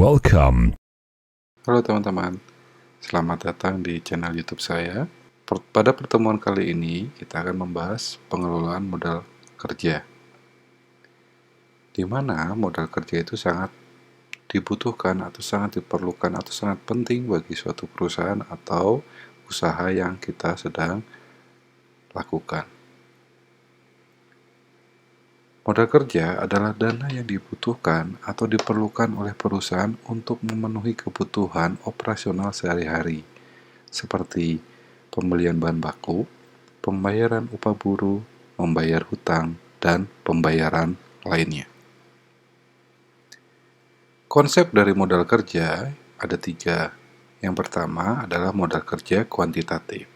Welcome. Halo teman-teman, selamat datang di channel YouTube saya. Pada pertemuan kali ini, kita akan membahas pengelolaan modal kerja, di mana modal kerja itu sangat dibutuhkan atau sangat diperlukan atau sangat penting bagi suatu perusahaan atau usaha yang kita sedang lakukan. Modal kerja adalah dana yang dibutuhkan atau diperlukan oleh perusahaan untuk memenuhi kebutuhan operasional sehari-hari, seperti pembelian bahan baku, pembayaran upah buruh, membayar hutang, dan pembayaran lainnya. Konsep dari modal kerja ada 3. Yang pertama adalah modal kerja kuantitatif.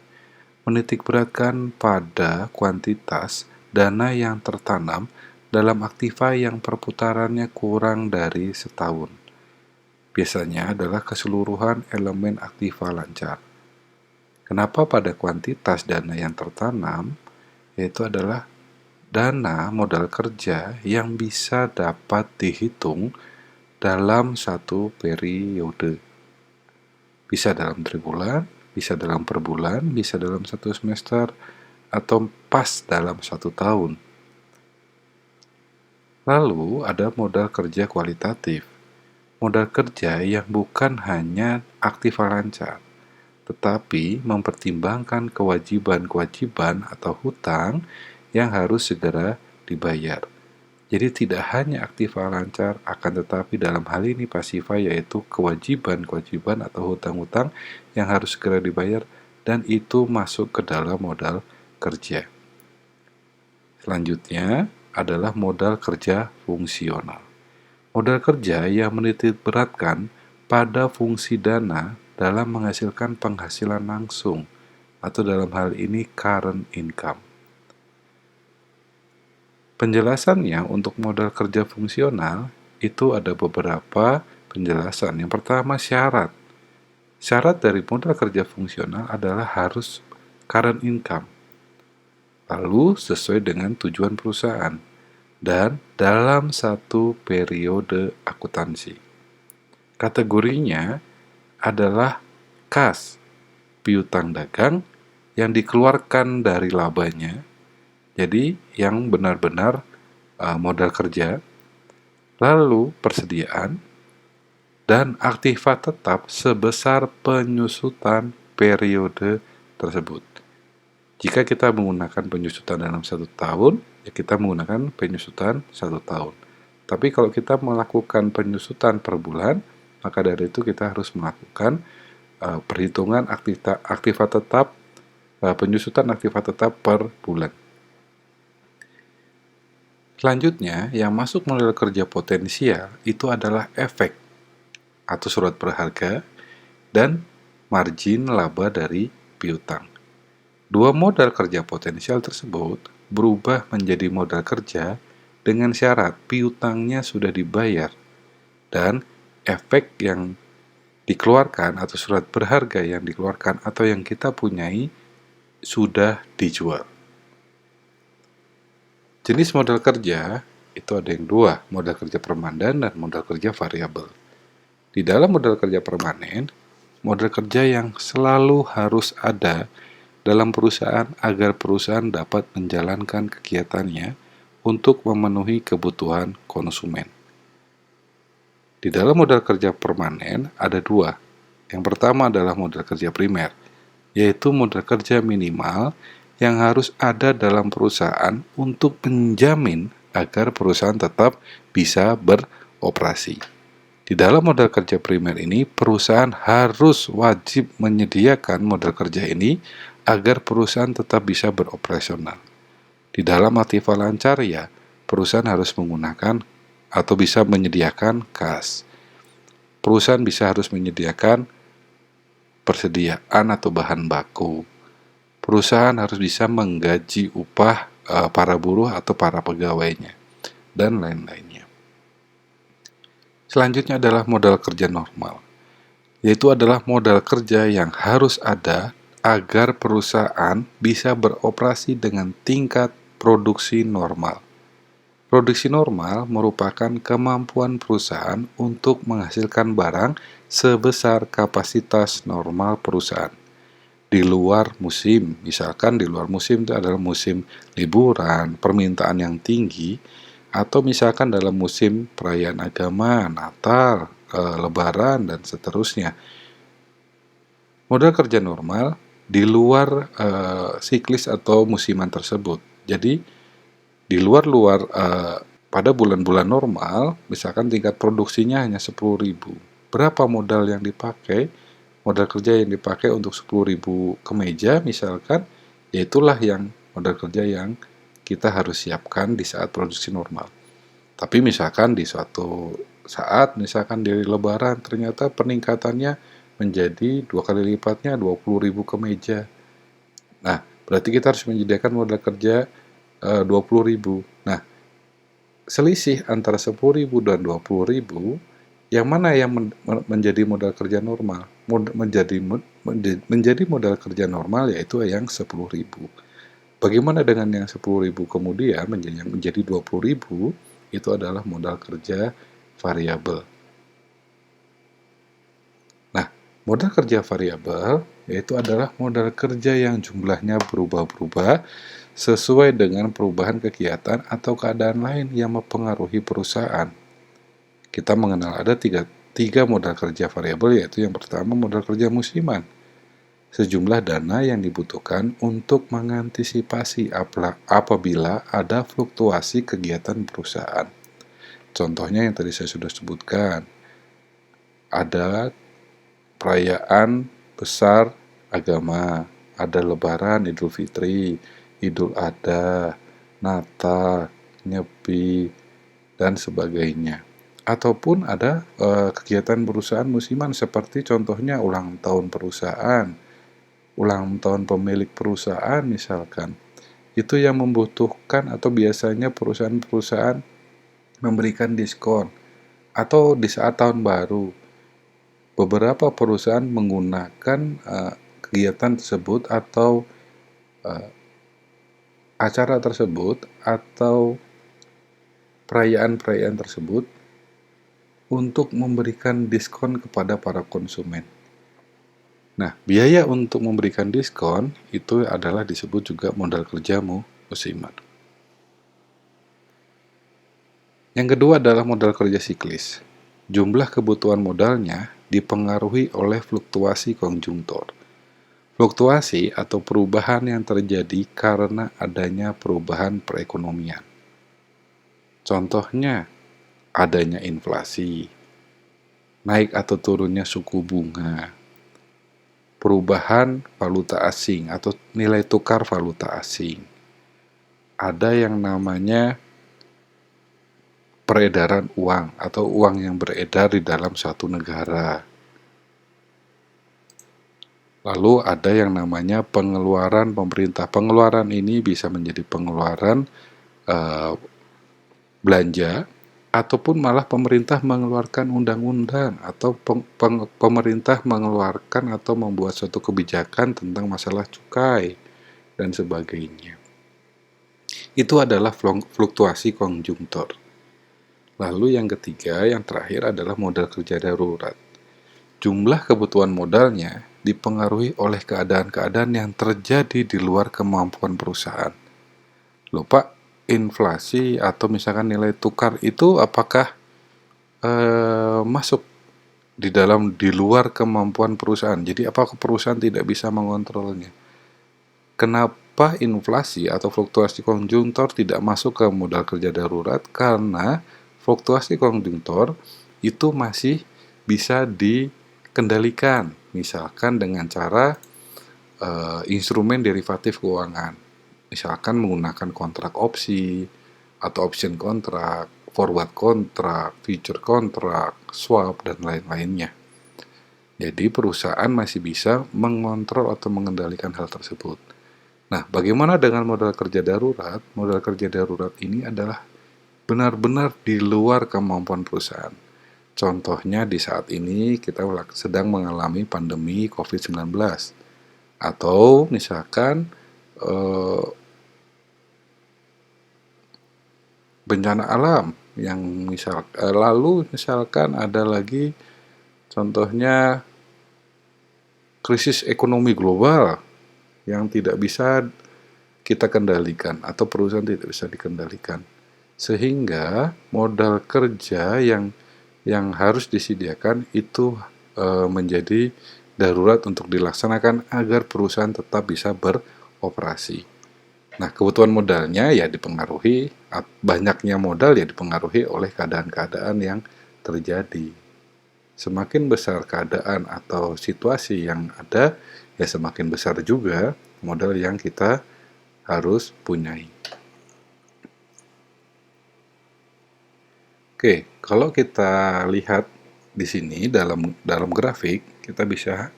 Menitikberatkan pada kuantitas dana yang tertanam dalam aktiva yang perputarannya kurang dari setahun. Biasanya adalah keseluruhan elemen aktiva lancar. Kenapa pada kuantitas dana yang tertanam? Yaitu adalah dana modal kerja yang bisa dapat dihitung dalam satu periode. Bisa dalam 3 bulan, bisa dalam per bulan, bisa dalam 1 semester, atau pas dalam 1 tahun. Lalu ada modal kerja kualitatif. Modal kerja yang bukan hanya aktiva lancar, tetapi mempertimbangkan kewajiban-kewajiban atau hutang yang harus segera dibayar. Jadi tidak hanya aktiva lancar, akan tetapi dalam hal ini pasiva, yaitu kewajiban-kewajiban atau hutang-hutang yang harus segera dibayar, dan itu masuk ke dalam modal kerja. Selanjutnya adalah modal kerja fungsional. Modal kerja yang menitikberatkan pada fungsi dana dalam menghasilkan penghasilan langsung, atau dalam hal ini current income. Penjelasannya untuk modal kerja fungsional itu ada beberapa penjelasan. Yang pertama, syarat. Syarat dari modal kerja fungsional adalah harus current income, lalu sesuai dengan tujuan perusahaan, dan dalam satu periode akuntansi. Kategorinya adalah kas, piutang dagang yang dikeluarkan dari labanya, jadi yang benar-benar modal kerja, lalu persediaan, dan aktiva tetap sebesar penyusutan periode tersebut. Jika kita menggunakan penyusutan dalam 1 tahun, ya kita menggunakan penyusutan 1 tahun. Tapi kalau kita melakukan penyusutan per bulan, maka dari itu kita harus melakukan perhitungan aktiva tetap, penyusutan aktiva tetap per bulan. Selanjutnya, yang masuk modal kerja potensial itu adalah efek atau surat berharga dan margin laba dari piutang. 2 modal kerja potensial tersebut berubah menjadi modal kerja dengan syarat piutangnya sudah dibayar dan efek yang dikeluarkan atau surat berharga yang dikeluarkan atau yang kita punyai sudah dijual. Jenis modal kerja itu ada yang 2, modal kerja permanen dan modal kerja variabel. Di dalam modal kerja permanen, modal kerja yang selalu harus ada dalam perusahaan agar perusahaan dapat menjalankan kegiatannya untuk memenuhi kebutuhan konsumen. Di dalam modal kerja permanen ada 2. Yang pertama adalah modal kerja primer, yaitu modal kerja minimal yang harus ada dalam perusahaan untuk menjamin agar perusahaan tetap bisa beroperasi. Di dalam modal kerja primer ini, perusahaan harus wajib menyediakan modal kerja ini agar perusahaan tetap bisa beroperasional. Di dalam aktiva lancar, ya, perusahaan harus menggunakan atau bisa menyediakan kas. Perusahaan bisa harus menyediakan persediaan atau bahan baku. Perusahaan harus bisa menggaji upah para buruh atau para pegawainya, dan lain-lainnya. Selanjutnya adalah modal kerja normal, yaitu adalah modal kerja yang harus ada agar perusahaan bisa beroperasi dengan tingkat produksi normal. Produksi normal merupakan kemampuan perusahaan untuk menghasilkan barang sebesar kapasitas normal perusahaan. Di luar musim, misalkan di luar musim itu adalah musim liburan, permintaan yang tinggi, atau misalkan dalam musim perayaan agama, Natal, Lebaran, dan seterusnya. Modal kerja normal di luar siklis atau musiman tersebut. Jadi di luar pada bulan-bulan normal, misalkan tingkat produksinya hanya 10.000. Berapa modal yang dipakai? Modal kerja yang dipakai untuk 10.000 kemeja misalkan, yaitulah yang modal kerja yang kita harus siapkan di saat produksi normal. Tapi misalkan di suatu saat, misalkan di Lebaran, ternyata peningkatannya menjadi 2 kali lipatnya 20.000 kemeja. Nah, berarti kita harus menyediakan modal kerja 20.000. Nah, selisih antara 10.000 dan 20.000, yang mana yang menjadi modal kerja normal? Menjadi modal kerja normal yaitu yang 10.000. Bagaimana dengan yang 10.000 kemudian menjadi 20.000? Itu adalah modal kerja variabel. Nah, modal kerja variabel yaitu adalah modal kerja yang jumlahnya berubah-ubah sesuai dengan perubahan kegiatan atau keadaan lain yang mempengaruhi perusahaan. Kita mengenal ada tiga modal kerja variabel, yaitu yang pertama modal kerja musiman. Sejumlah dana yang dibutuhkan untuk mengantisipasi apabila ada fluktuasi kegiatan perusahaan. Contohnya yang tadi saya sudah sebutkan, ada perayaan besar agama, ada Lebaran, Idul Fitri, Idul Adha, Natal, Nyepi, dan sebagainya. Ataupun ada kegiatan perusahaan musiman seperti contohnya ulang tahun perusahaan, ulang tahun pemilik perusahaan misalkan. Itu yang membutuhkan atau biasanya perusahaan-perusahaan memberikan diskon. Atau di saat tahun baru, beberapa perusahaan menggunakan kegiatan tersebut atau acara tersebut atau perayaan-perayaan tersebut untuk memberikan diskon kepada para konsumen. Nah, biaya untuk memberikan diskon itu adalah disebut juga modal kerja musiman. Yang kedua adalah modal kerja siklis. Jumlah kebutuhan modalnya dipengaruhi oleh fluktuasi konjungtur. Fluktuasi atau perubahan yang terjadi karena adanya perubahan perekonomian. Contohnya, adanya inflasi, naik atau turunnya suku bunga, perubahan valuta asing atau nilai tukar valuta asing. Ada yang namanya peredaran uang atau uang yang beredar di dalam suatu negara. Lalu ada yang namanya pengeluaran pemerintah. Pengeluaran ini bisa menjadi pengeluaran belanja, ataupun malah pemerintah mengeluarkan undang-undang, atau pemerintah mengeluarkan atau membuat suatu kebijakan tentang masalah cukai, dan sebagainya. Itu adalah fluktuasi konjungtur. Lalu yang ketiga, yang terakhir adalah modal kerja darurat. Jumlah kebutuhan modalnya dipengaruhi oleh keadaan-keadaan yang terjadi di luar kemampuan perusahaan. Lupa, inflasi atau misalkan nilai tukar itu apakah masuk di luar kemampuan perusahaan? Jadi apakah perusahaan tidak bisa mengontrolnya? Kenapa inflasi atau fluktuasi konjungtur tidak masuk ke modal kerja darurat? Karena fluktuasi konjungtur itu masih bisa dikendalikan, misalkan dengan cara instrumen derivatif keuangan, misalkan menggunakan kontrak opsi atau option kontrak, forward kontrak, future kontrak, swap, dan lain-lainnya. Jadi perusahaan masih bisa mengontrol atau mengendalikan hal tersebut. Nah, bagaimana dengan modal kerja darurat? Modal kerja darurat ini adalah benar-benar di luar kemampuan perusahaan. Contohnya di saat ini kita sedang mengalami pandemi COVID-19. Atau misalkan bencana alam yang lalu misalkan ada lagi contohnya krisis ekonomi global yang tidak bisa kita kendalikan atau perusahaan tidak bisa dikendalikan. Sehingga modal kerja yang harus disediakan itu menjadi darurat untuk dilaksanakan agar perusahaan tetap bisa beroperasi. Nah, kebutuhan modalnya ya dipengaruhi, banyaknya modal ya dipengaruhi oleh keadaan-keadaan yang terjadi. Semakin besar keadaan atau situasi yang ada, ya semakin besar juga modal yang kita harus punyai. Oke, kalau kita lihat di sini dalam grafik, kita bisa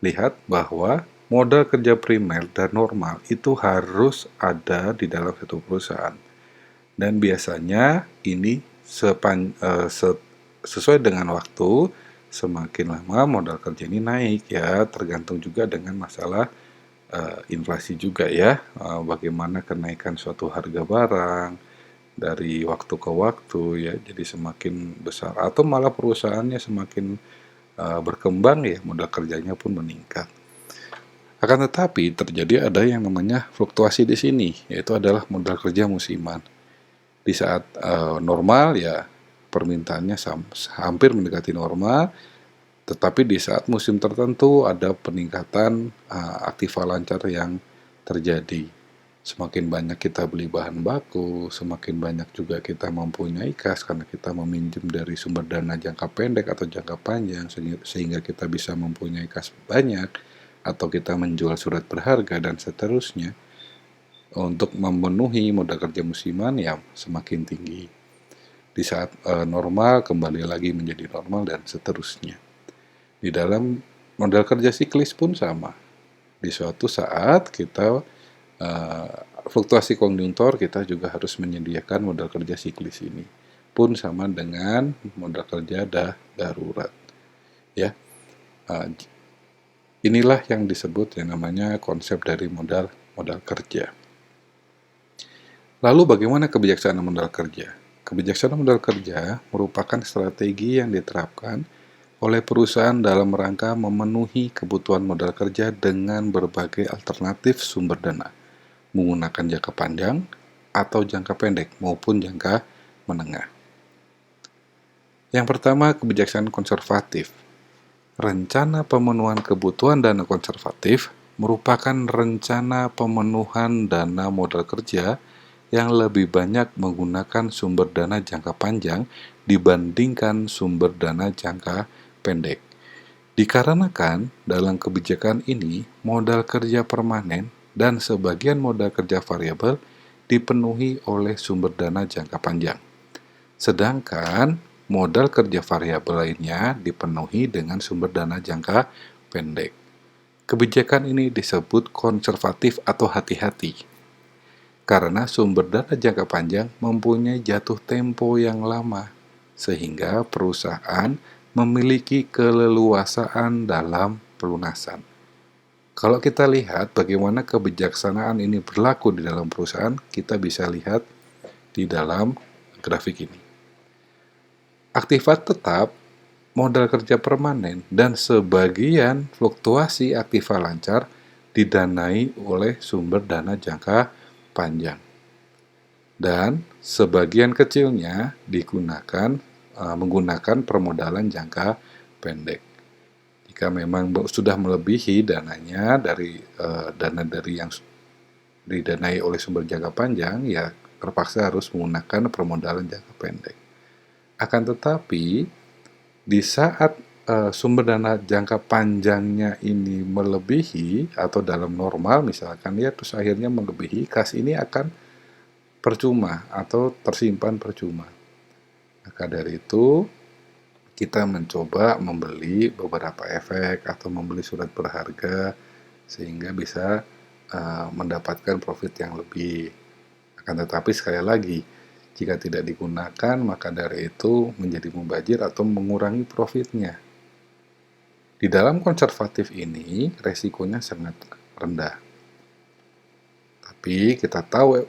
lihat bahwa modal kerja primer dan normal itu harus ada di dalam satu perusahaan. Dan biasanya ini sesuai dengan waktu, semakin lama modal kerja ini naik ya, tergantung juga dengan masalah inflasi juga ya, bagaimana kenaikan suatu harga barang dari waktu ke waktu ya, jadi semakin besar atau malah perusahaannya semakin berkembang ya, modal kerjanya pun meningkat. Akan tetapi terjadi ada yang namanya fluktuasi di sini, yaitu adalah modal kerja musiman. Di saat normal ya permintaannya hampir mendekati normal, tetapi di saat musim tertentu ada peningkatan aktiva lancar yang terjadi. Semakin banyak kita beli bahan baku, semakin banyak juga kita mempunyai kas karena kita meminjam dari sumber dana jangka pendek atau jangka panjang sehingga kita bisa mempunyai kas banyak atau kita menjual surat berharga dan seterusnya. Untuk memenuhi modal kerja musiman ya semakin tinggi. Di saat normal kembali lagi menjadi normal dan seterusnya. Di dalam modal kerja siklis pun sama. Di suatu saat kita fluktuasi konjungtur, kita juga harus menyediakan modal kerja siklis ini. Pun sama dengan modal kerja darurat. Ya, inilah yang disebut yang namanya konsep dari modal kerja. Lalu bagaimana kebijaksanaan modal kerja? Kebijaksanaan modal kerja merupakan strategi yang diterapkan oleh perusahaan dalam rangka memenuhi kebutuhan modal kerja dengan berbagai alternatif sumber dana, menggunakan jangka panjang atau jangka pendek maupun jangka menengah. Yang pertama, kebijaksanaan konservatif. Rencana pemenuhan kebutuhan dana konservatif merupakan rencana pemenuhan dana modal kerja yang lebih banyak menggunakan sumber dana jangka panjang dibandingkan sumber dana jangka pendek. Dikarenakan dalam kebijakan ini modal kerja permanen dan sebagian modal kerja variabel dipenuhi oleh sumber dana jangka panjang. Sedangkan modal kerja variabel lainnya dipenuhi dengan sumber dana jangka pendek. Kebijakan ini disebut konservatif atau hati-hati, karena sumber dana jangka panjang mempunyai jatuh tempo yang lama, sehingga perusahaan memiliki keleluasaan dalam pelunasan. Kalau kita lihat bagaimana kebijaksanaan ini berlaku di dalam perusahaan, kita bisa lihat di dalam grafik ini. Aktiva tetap, modal kerja permanen, dan sebagian fluktuasi aktiva lancar didanai oleh sumber dana jangka panjang. Dan sebagian kecilnya menggunakan permodalan jangka pendek. Jika memang sudah melebihi dananya dari dana dari yang didanai oleh sumber jangka panjang, ya terpaksa harus menggunakan permodalan jangka pendek. Akan tetapi, di saat sumber dana jangka panjangnya ini melebihi atau dalam normal misalkan ya, terus akhirnya melebihi, kas ini akan percuma atau tersimpan percuma. Maka dari itu, kita mencoba membeli beberapa efek atau membeli surat berharga sehingga bisa mendapatkan profit yang lebih. Akan tetapi sekali lagi, jika tidak digunakan, maka dari itu menjadi mubazir atau mengurangi profitnya. Di dalam konservatif ini, resikonya sangat rendah. Tapi kita tahu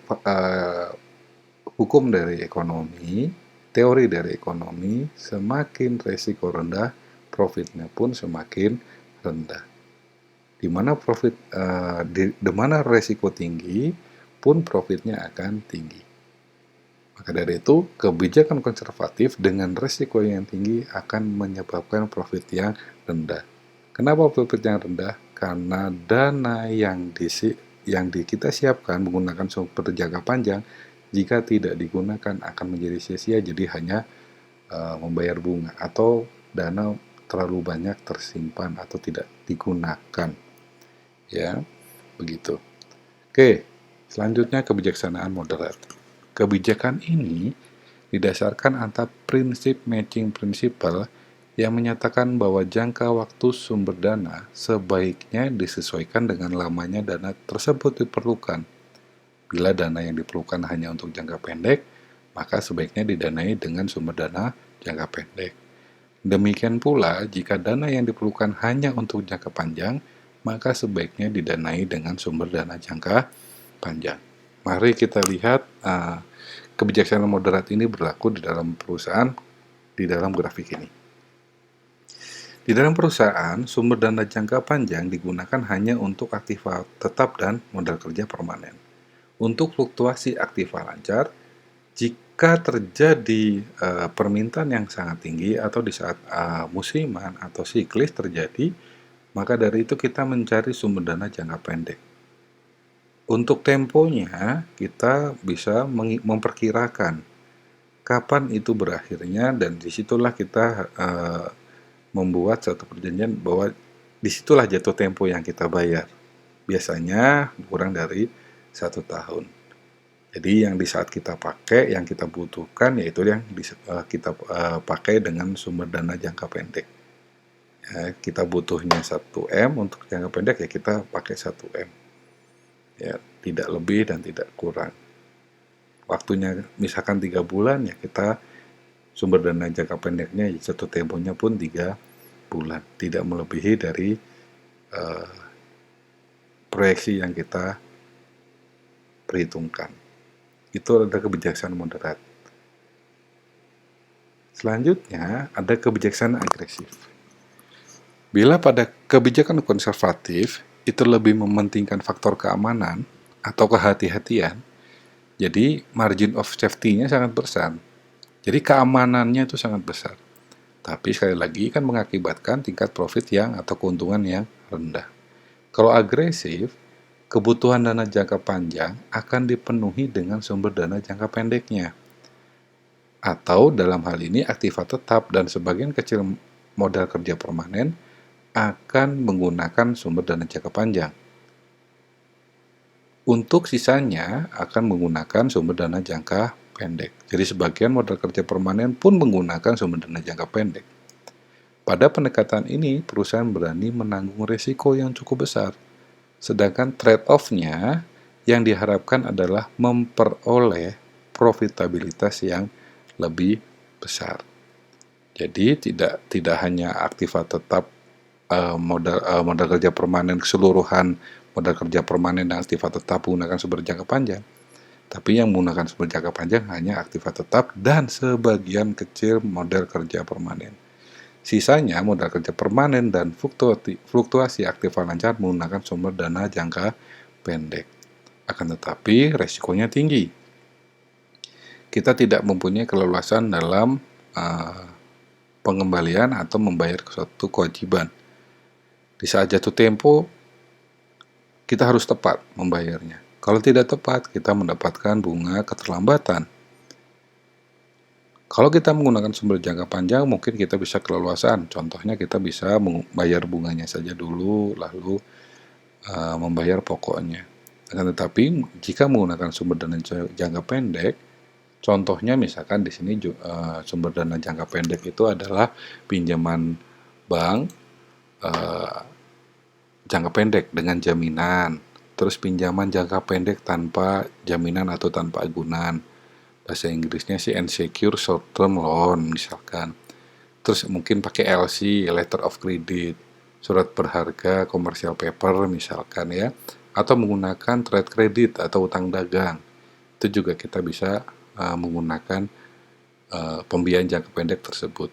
Hukum dari ekonomi, teori dari ekonomi, semakin resiko rendah, profitnya pun semakin rendah. Di mana resiko tinggi, pun profitnya akan tinggi. Maka dari itu, kebijakan konservatif dengan resiko yang tinggi akan menyebabkan profit yang rendah. Kenapa profit yang rendah? Karena dana yang kita siapkan menggunakan sumber jangka panjang, jika tidak digunakan akan menjadi sia-sia, jadi hanya membayar bunga, atau dana terlalu banyak tersimpan atau tidak digunakan. Ya, begitu. Oke, selanjutnya kebijaksanaan moderat. Kebijakan ini didasarkan atas prinsip matching principle yang menyatakan bahwa jangka waktu sumber dana sebaiknya disesuaikan dengan lamanya dana tersebut diperlukan. Bila dana yang diperlukan hanya untuk jangka pendek, maka sebaiknya didanai dengan sumber dana jangka pendek. Demikian pula, jika dana yang diperlukan hanya untuk jangka panjang, maka sebaiknya didanai dengan sumber dana jangka panjang. Mari kita lihat kebijaksanaan moderat ini berlaku di dalam perusahaan di dalam grafik ini. Di dalam perusahaan, sumber dana jangka panjang digunakan hanya untuk aktiva tetap dan modal kerja permanen. Untuk fluktuasi aktiva lancar, jika terjadi permintaan yang sangat tinggi atau di saat musiman atau siklis terjadi, maka dari itu kita mencari sumber dana jangka pendek. Untuk temponya, kita bisa memperkirakan kapan itu berakhirnya, dan disitulah kita membuat satu perjanjian bahwa disitulah jatuh tempo yang kita bayar. Biasanya kurang dari 1 tahun. Jadi yang di saat kita pakai, yang kita butuhkan, yaitu yang kita pakai dengan sumber dana jangka pendek. Ya, kita butuhnya 1M untuk jangka pendek, ya kita pakai 1M. Ya, tidak lebih dan tidak kurang. Waktunya misalkan 3 bulan, ya kita sumber dana jangka pendeknya jatuh temponya pun 3 bulan, tidak melebihi dari proyeksi yang kita perhitungkan. Itu ada kebijaksanaan moderat. Selanjutnya ada kebijaksanaan agresif. Bila pada kebijakan konservatif itu lebih mementingkan faktor keamanan atau kehati-hatian, jadi margin of safety-nya sangat besar. Jadi keamanannya itu sangat besar. Tapi sekali lagi kan mengakibatkan tingkat profit atau keuntungan yang rendah. Kalau agresif, kebutuhan dana jangka panjang akan dipenuhi dengan sumber dana jangka pendeknya. Atau dalam hal ini aktiva tetap dan sebagian kecil modal kerja permanen akan menggunakan sumber dana jangka panjang. Untuk sisanya akan menggunakan sumber dana jangka pendek. Jadi sebagian modal kerja permanen pun menggunakan sumber dana jangka pendek. Pada pendekatan ini, perusahaan berani menanggung risiko yang cukup besar. Sedangkan trade-off-nya yang diharapkan adalah memperoleh profitabilitas yang lebih besar. Jadi tidak hanya aktiva tetap modal kerja permanen keseluruhan modal kerja permanen dan aktiva tetap menggunakan sumber jangka panjang, tapi yang menggunakan sumber jangka panjang hanya aktiva tetap dan sebagian kecil modal kerja permanen. Sisanya modal kerja permanen dan fluktuasi aktiva lancar menggunakan sumber dana jangka pendek. Akan tetapi resikonya tinggi. Kita tidak mempunyai keleluasan dalam pengembalian atau membayar suatu kewajiban. Di saat jatuh tempo, kita harus tepat membayarnya. Kalau tidak tepat, kita mendapatkan bunga keterlambatan. Kalau kita menggunakan sumber jangka panjang, mungkin kita bisa keleluasan. Contohnya kita bisa membayar bunganya saja dulu, lalu membayar pokoknya. Akan tetapi, jika menggunakan sumber dana jangka pendek, contohnya misalkan di sini sumber dana jangka pendek itu adalah pinjaman bank jangka pendek dengan jaminan, terus pinjaman jangka pendek tanpa jaminan atau tanpa agunan. Bahasa Inggrisnya sih unsecured short term loan misalkan. Terus mungkin pakai LC, letter of credit, surat berharga, commercial paper misalkan ya, atau menggunakan trade credit atau utang dagang. Itu juga kita bisa menggunakan pembiayaan jangka pendek tersebut.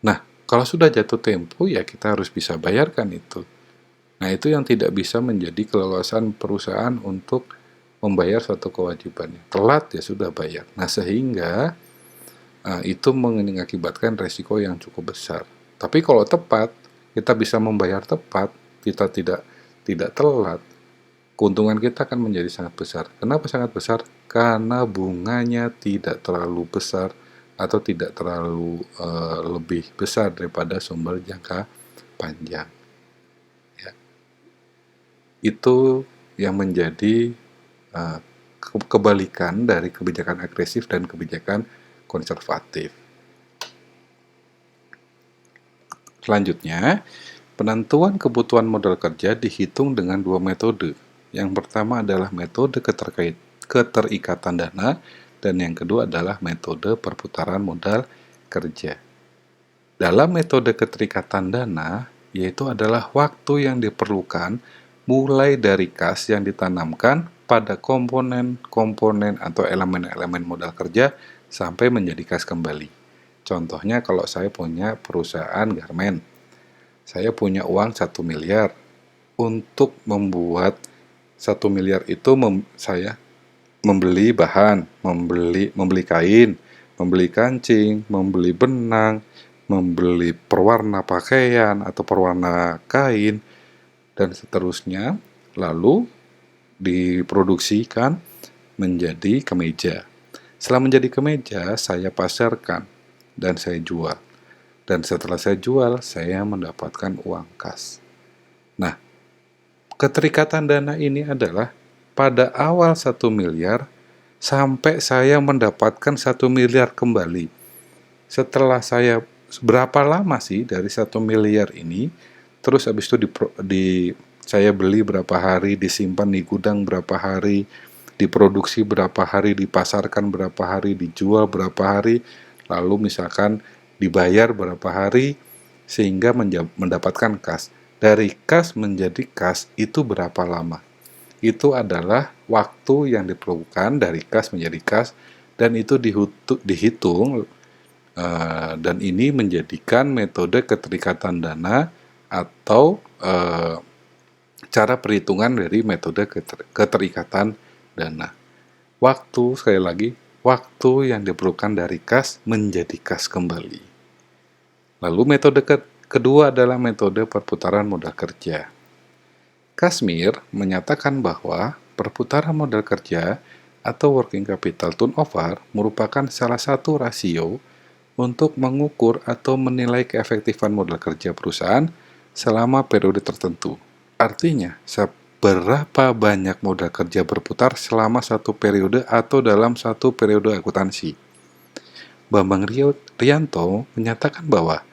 Nah, kalau sudah jatuh tempo ya kita harus bisa bayarkan itu. Nah, itu yang tidak bisa menjadi keleluasan perusahaan untuk membayar suatu kewajibannya. Telat ya sudah bayar. Nah, sehingga itu mengakibatkan resiko yang cukup besar. Tapi kalau tepat, kita bisa membayar tepat, kita tidak telat, keuntungan kita akan menjadi sangat besar. Kenapa sangat besar? Karena bunganya tidak terlalu besar atau tidak terlalu lebih besar daripada sumber jangka panjang. Ya. Itu yang menjadi kebalikan dari kebijakan agresif dan kebijakan konservatif. Selanjutnya, penentuan kebutuhan modal kerja dihitung dengan dua metode. Yang pertama adalah metode keterikatan dana, dan yang kedua adalah metode perputaran modal kerja. Dalam metode keterikatan dana, yaitu adalah waktu yang diperlukan mulai dari kas yang ditanamkan pada komponen-komponen atau elemen-elemen modal kerja sampai menjadi kas kembali. Contohnya kalau saya punya perusahaan garmen, saya punya uang 1 miliar. Untuk membuat 1 miliar itu saya membeli bahan, membeli kain, membeli kancing, membeli benang, membeli perwarna pakaian atau perwarna kain, dan seterusnya, lalu diproduksikan menjadi kemeja. Setelah menjadi kemeja, saya pasarkan dan saya jual. Dan setelah saya jual, saya mendapatkan uang kas. Nah, keterikatan dana ini adalah pada awal 1 miliar sampai saya mendapatkan 1 miliar kembali. Setelah saya, berapa lama sih dari 1 miliar ini, terus habis itu saya beli berapa hari, disimpan di gudang berapa hari, diproduksi berapa hari, dipasarkan berapa hari, dijual berapa hari, lalu misalkan dibayar berapa hari, sehingga mendapatkan kas. Dari kas menjadi kas itu berapa lama? Itu adalah waktu yang diperlukan dari kas menjadi kas, dan itu dihitung, dan ini menjadikan metode keterikatan dana atau cara perhitungan dari metode keterikatan dana. Waktu, sekali lagi, waktu yang diperlukan dari kas menjadi kas kembali. Lalu metode kedua adalah metode perputaran modal kerja. Kazmir menyatakan bahwa perputaran modal kerja atau working capital turnover merupakan salah satu rasio untuk mengukur atau menilai keefektifan modal kerja perusahaan selama periode tertentu. Artinya, seberapa banyak modal kerja berputar selama satu periode atau dalam satu periode akuntansi. Bambang Rianto menyatakan bahwa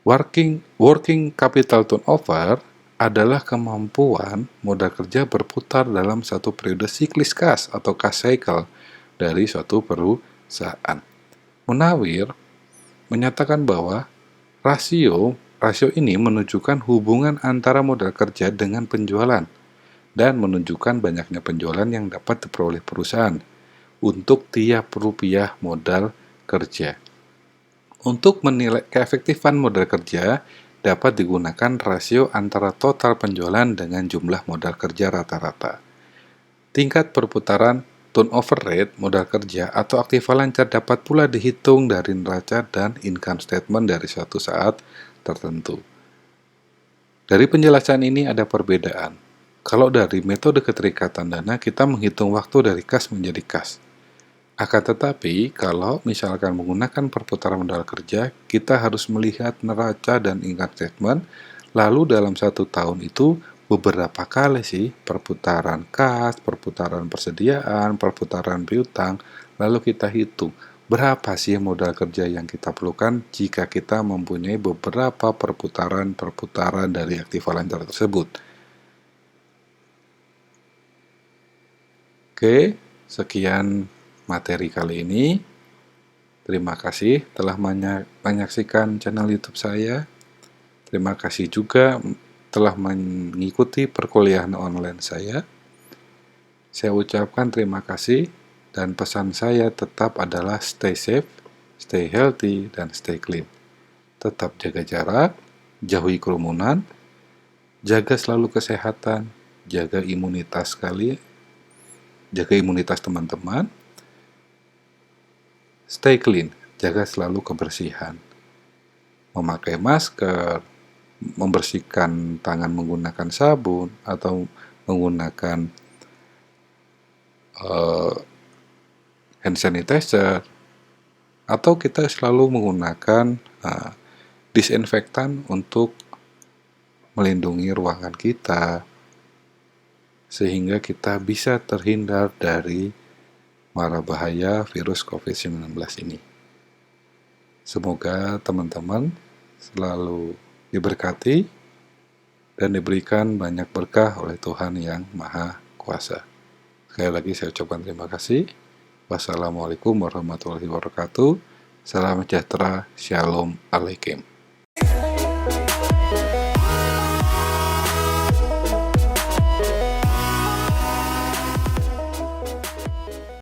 working capital turnover adalah kemampuan modal kerja berputar dalam satu periode siklis kas atau cash cycle dari suatu perusahaan. Munawir menyatakan bahwa rasio ini menunjukkan hubungan antara modal kerja dengan penjualan dan menunjukkan banyaknya penjualan yang dapat diperoleh perusahaan untuk tiap rupiah modal kerja. Untuk menilai keefektifan modal kerja, dapat digunakan rasio antara total penjualan dengan jumlah modal kerja rata-rata. Tingkat perputaran turnover rate modal kerja atau aktiva lancar dapat pula dihitung dari neraca dan income statement dari suatu saat tertentu. Dari penjelasan ini ada perbedaan. Kalau dari metode keterikatan dana, kita menghitung waktu dari kas menjadi kas. Akan tetapi, kalau misalkan menggunakan perputaran modal kerja, kita harus melihat neraca dan income statement, lalu dalam 1 tahun itu beberapa kali sih perputaran kas, perputaran persediaan, perputaran piutang, lalu kita hitung berapa sih modal kerja yang kita perlukan jika kita mempunyai beberapa perputaran dari aktiva lancar tersebut. Oke, sekian materi kali ini. Terima kasih telah menyaksikan channel YouTube saya. Terima kasih juga telah mengikuti perkuliahan online saya. Saya ucapkan terima kasih. Dan pesan saya tetap adalah stay safe, stay healthy, dan stay clean. Tetap jaga jarak, jauhi kerumunan, jaga selalu kesehatan, jaga imunitas jaga imunitas teman-teman, stay clean, jaga selalu kebersihan. Memakai masker, membersihkan tangan menggunakan sabun, atau menggunakan hand sanitizer, atau kita selalu menggunakan disinfektan untuk melindungi ruangan kita, sehingga kita bisa terhindar dari mara bahaya virus COVID-19 ini. Semoga teman-teman selalu diberkati dan diberikan banyak berkah oleh Tuhan Yang Maha Kuasa. Sekali lagi saya ucapkan terima kasih. Wassalamualaikum warahmatullahi wabarakatuh. Salam sejahtera. Shalom Alaikum.